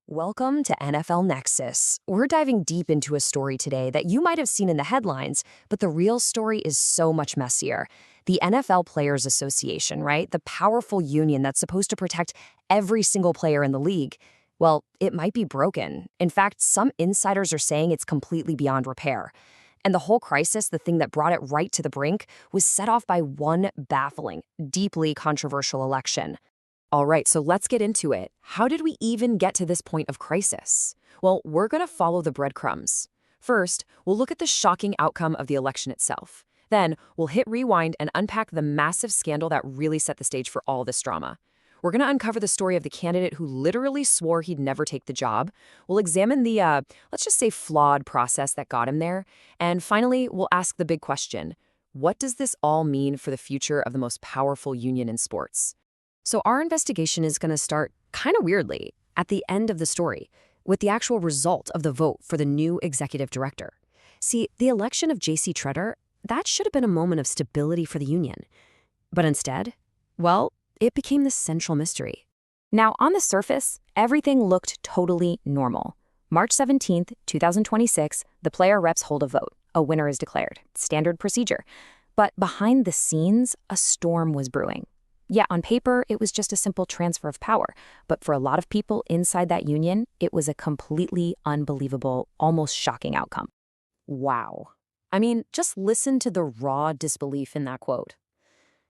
Welcome to NFL Nexus. We're diving deep into a story today that you might have seen in the headlines, but the real story is so much messier. The NFL Players Association, right? The powerful union that's supposed to protect every single player in the league. Well, it might be broken. In fact, some insiders are saying it's completely beyond repair. And the whole crisis, the thing that brought it right to the brink, was set off by one baffling, deeply controversial election. All right, so let's get into it. How did we even get to this point of crisis? Well, we're going to follow the breadcrumbs. First, we'll look at the shocking outcome of the election itself. Then, we'll hit rewind and unpack the massive scandal that really set the stage for all this drama. We're going to uncover the story of the candidate who literally swore he'd never take the job. We'll examine the, let's just say, flawed process that got him there. And finally, we'll ask the big question: what does this all mean for the future of the most powerful union in sports? So our investigation is going to start kind of weirdly at the end of the story with the actual result of the vote for the new executive director. See, the election of J.C. Tretter, that should have been a moment of stability for the union. But instead, well, it became this central mystery. Now, on the surface, everything looked totally normal. March 17th, 2026, the player reps hold a vote. A winner is declared. Standard procedure. But behind the scenes, a storm was brewing. Yeah, on paper, it was just a simple transfer of power. But for a lot of people inside that union, it was a completely unbelievable, almost shocking outcome. Wow. I mean, just listen to the raw disbelief in that quote.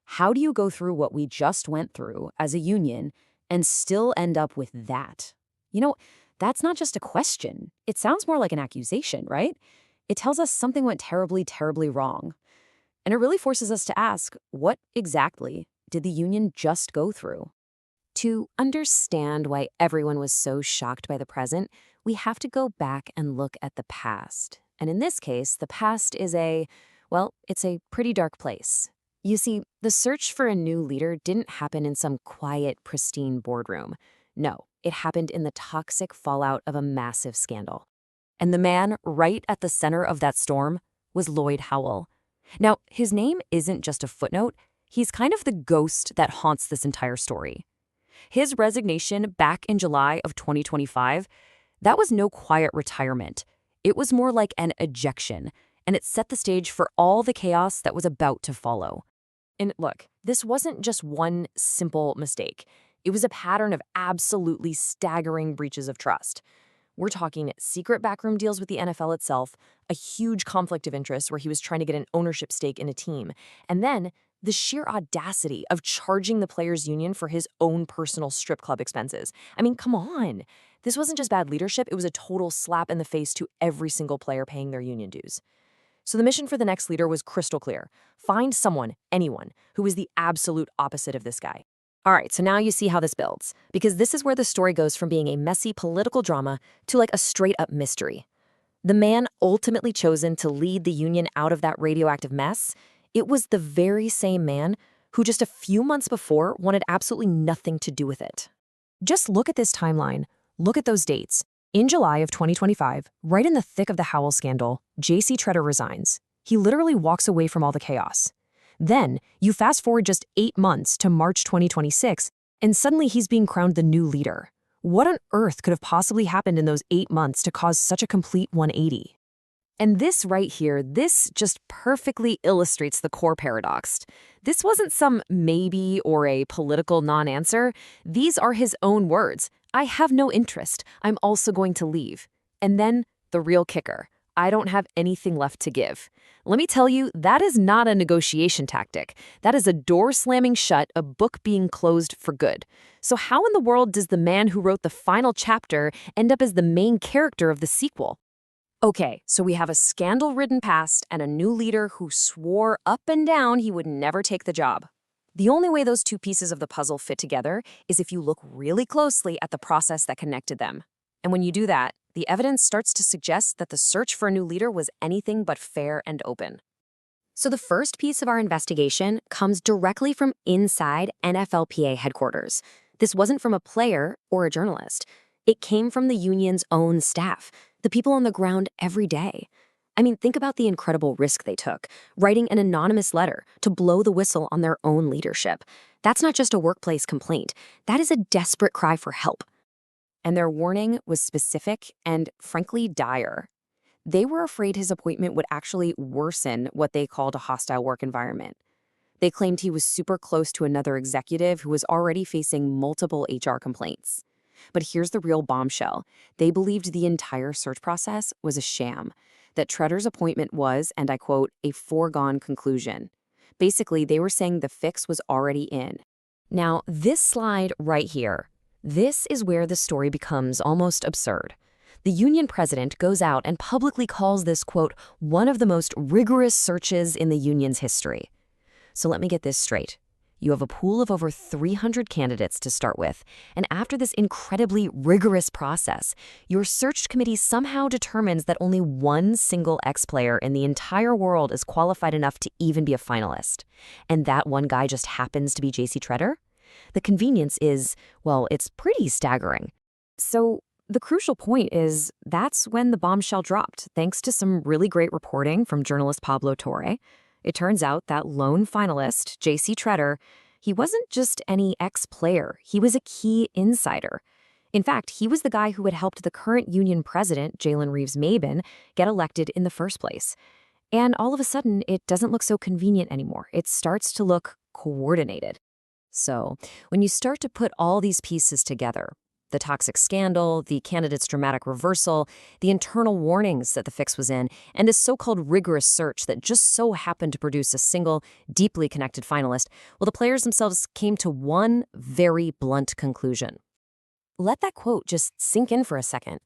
How do you go through what we just went through as a union and still end up with that? You know, that's not just a question. It sounds more like an accusation, right? It tells us something went terribly, terribly wrong. And it really forces us to ask, what exactly did the union just go through? To understand why everyone was so shocked by the present, we have to go back and look at the past. And in this case, the past is it's a pretty dark place. You see, the search for a new leader didn't happen in some quiet, pristine boardroom. No, it happened in the toxic fallout of a massive scandal. And the man right at the center of that storm was Lloyd Howell. Now, his name isn't just a footnote. He's kind of the ghost that haunts this entire story. His resignation back in July of 2025, that was no quiet retirement. It was more like an ejection, and it set the stage for all the chaos that was about to follow. And look, this wasn't just one simple mistake. It was a pattern of absolutely staggering breaches of trust. We're talking secret backroom deals with the NFL itself, a huge conflict of interest where he was trying to get an ownership stake in a team, and then the sheer audacity of charging the players' union for his own personal strip club expenses. I mean, come on. This wasn't just bad leadership, it was a total slap in the face to every single player paying their union dues. So the mission for the next leader was crystal clear. Find someone, anyone, who is the absolute opposite of this guy. All right, so now you see how this builds, because this is where the story goes from being a messy political drama to like a straight-up mystery. The man ultimately chosen to lead the union out of that radioactive mess, it was the very same man who just a few months before wanted absolutely nothing to do with it. Just look at this timeline. Look at those dates. In July of 2025, right in the thick of the Howell scandal, J.C. Tretter resigns. He literally walks away from all the chaos. Then, you fast forward just 8 months to March 2026, and suddenly he's being crowned the new leader. What on earth could have possibly happened in those 8 months to cause such a complete 180? And this right here, this just perfectly illustrates the core paradox. This wasn't some maybe or a political non-answer. These are his own words. I have no interest. I'm also going to leave. And then the real kicker. I don't have anything left to give. Let me tell you, that is not a negotiation tactic. That is a door slamming shut, a book being closed for good. So how in the world does the man who wrote the final chapter end up as the main character of the sequel? Okay, so we have a scandal-ridden past and a new leader who swore up and down he would never take the job. The only way those two pieces of the puzzle fit together is if you look really closely at the process that connected them. And when you do that, the evidence starts to suggest that the search for a new leader was anything but fair and open. So the first piece of our investigation comes directly from inside NFLPA headquarters. This wasn't from a player or a journalist. It came from the union's own staff, the people on the ground every day. I mean, think about the incredible risk they took, writing an anonymous letter to blow the whistle on their own leadership. That's not just a workplace complaint. That is a desperate cry for help. and their warning was specific and, frankly, dire. They were afraid his appointment would actually worsen what they called a hostile work environment. They claimed he was super close to another executive who was already facing multiple HR complaints. But here's the real bombshell. They believed the entire search process was a sham, that Tretter's appointment was, and I quote, a foregone conclusion. Basically, they were saying the fix was already in. Now, this slide right here, this is where the story becomes almost absurd. The union president goes out and publicly calls this, quote, one of the most rigorous searches in the union's history. So let me get this straight. You have a pool of over 300 candidates to start with, and after this incredibly rigorous process, your search committee somehow determines that only one single ex-player in the entire world is qualified enough to even be a finalist. And that one guy just happens to be JC Tretter? The convenience is, well, it's pretty staggering. So the crucial point is that's when the bombshell dropped, thanks to some really great reporting from journalist Pablo Torre. It turns out that lone finalist, JC Tretter, he wasn't just any ex-player, he was a key insider. In fact, he was the guy who had helped the current union president, Jalen Reeves-Maben, get elected in the first place. And all of a sudden, it doesn't look so convenient anymore. It starts to look coordinated. So, when you start to put all these pieces together, the toxic scandal, the candidate's dramatic reversal, the internal warnings that the fix was in, and this so-called rigorous search that just so happened to produce a single, deeply connected finalist, well, the players themselves came to one very blunt conclusion. Let that quote just sink in for a second.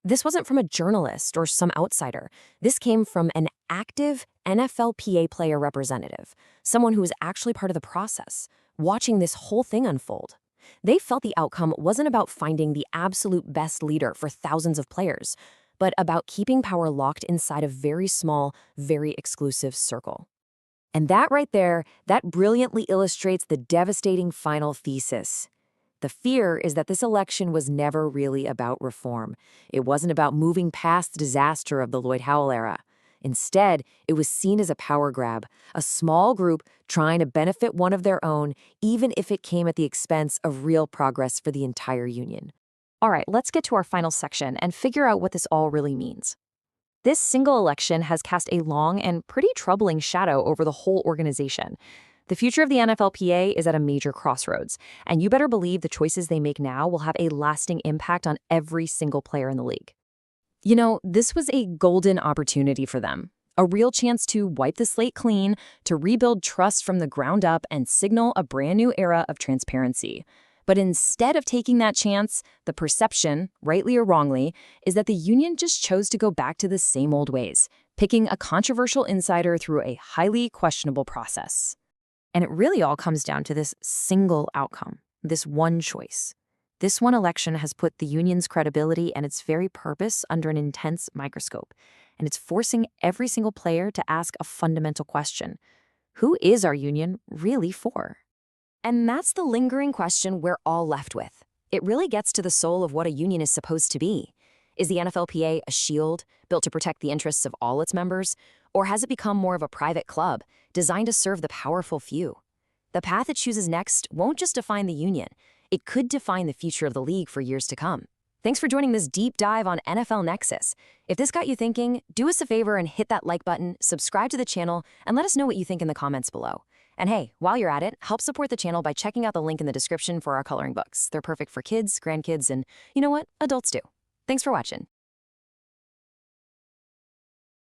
This wasn't from a journalist or some outsider. This came from an active NFLPA player representative, someone who was actually part of the process, watching this whole thing unfold. They felt the outcome wasn't about finding the absolute best leader for thousands of players, but about keeping power locked inside a very small, very exclusive circle. And that right there, that brilliantly illustrates the devastating final thesis. The fear is that this election was never really about reform. It wasn't about moving past the disaster of the Lloyd Howell era. Instead, it was seen as a power grab, a small group trying to benefit one of their own, even if it came at the expense of real progress for the entire union. All right, let's get to our final section and figure out what this all really means. This single election has cast a long and pretty troubling shadow over the whole organization. The future of the NFLPA is at a major crossroads, and you better believe the choices they make now will have a lasting impact on every single player in the league. You know, this was a golden opportunity for them, a real chance to wipe the slate clean, to rebuild trust from the ground up and signal a brand new era of transparency. But instead of taking that chance, the perception, rightly or wrongly, is that the union just chose to go back to the same old ways, picking a controversial insider through a highly questionable process. And it really all comes down to this single outcome, this one choice. This one election has put the union's credibility and its very purpose under an intense microscope, and it's forcing every single player to ask a fundamental question. Who is our union really for? And that's the lingering question we're all left with. It really gets to the soul of what a union is supposed to be. Is the NFLPA a shield built to protect the interests of all its members, or has it become more of a private club designed to serve the powerful few? The path it chooses next won't just define the union. It could define the future of the league for years to come. Thanks for joining this deep dive on NFL Nexus. If this got you thinking, do us a favor and hit that like button, subscribe to the channel, and let us know what you think in the comments below. And hey, while you're at it, help support the channel by checking out the link in the description for our coloring books. They're perfect for kids, grandkids, and you know what? Adults too. Thanks for watching.